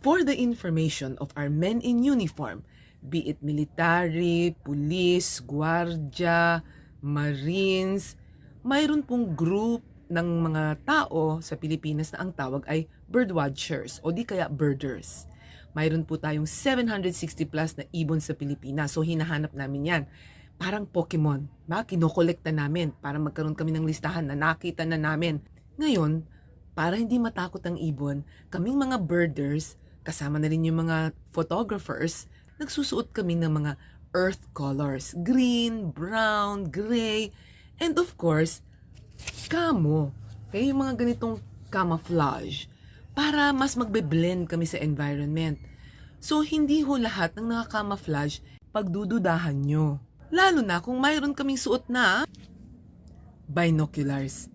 For the information of our men in uniform, be it military, police, guardia, marines, mayroon pong group ng mga tao sa Pilipinas na ang tawag ay birdwatchers o di kaya birders. Mayroon po tayong 760 plus na ibon sa Pilipinas. So hinahanap namin yan. Parang Pokemon. Kinokolekta namin para magkaroon kami ng listahan na nakita na namin. Ngayon, para hindi matakot ang ibon, kaming mga birders, kasama na rin yung mga photographers, nagsusuot kami ng mga earth colors. Green, brown, gray, and of course, camo. Kaya yung mga ganitong camouflage para mas magbe-blend kami sa environment. So, hindi ho lahat ng naka-camouflage pagdududahan nyo. Lalo na kung mayroon kaming suot na binoculars.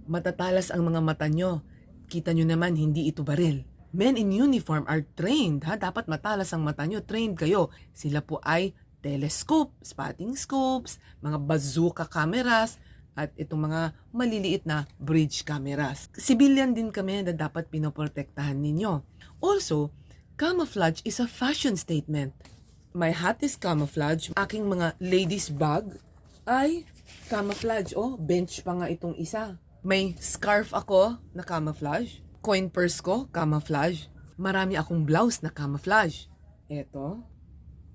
Matatalas ang mga mata nyo. Kita nyo naman, hindi ito baril. Men in uniform are trained. Dapat matalas ang mata nyo. Trained kayo. Sila po ay telescope, spotting scopes, mga bazooka cameras, at itong mga maliliit na bridge cameras. Civilian din kami na dapat pinoprotektahan ninyo. Also, camouflage is a fashion statement. My hat is camouflage. Aking mga ladies bag ay camouflage. Oh, bench pa nga itong isa. May scarf ako na camouflage. Coin purse ko, camouflage. Marami akong blouse na camouflage. Ito,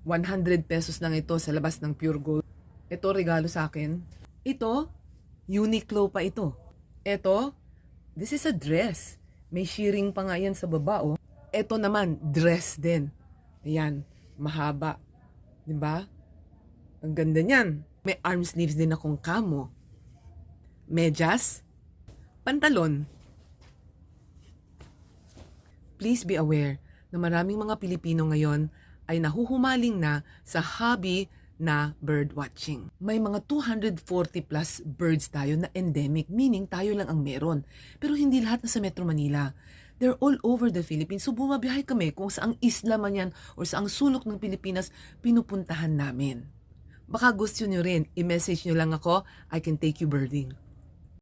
100 pesos lang ito sa labas ng Pure Gold. Ito, regalo sa akin. Ito, Uniqlo pa ito. Ito, this is a dress. May shearing pa nga yan sa baba, oh. Ito naman, dress din. Ayan, mahaba. Diba? Ang ganda niyan. May arm sleeves din akong camo. Medyas, pantalon. Please be aware na maraming mga Pilipino ngayon ay nahuhumaling na sa hobby na bird watching. May mga 240 plus birds tayo na endemic, meaning tayo lang ang meron. Pero hindi lahat na sa Metro Manila. They're all over the Philippines. So bumabiyahe kami kung saang isla man yan o saang sulok ng Pilipinas pinupuntahan namin. Baka gusto nyo rin, i-message nyo lang ako, I can take you birding.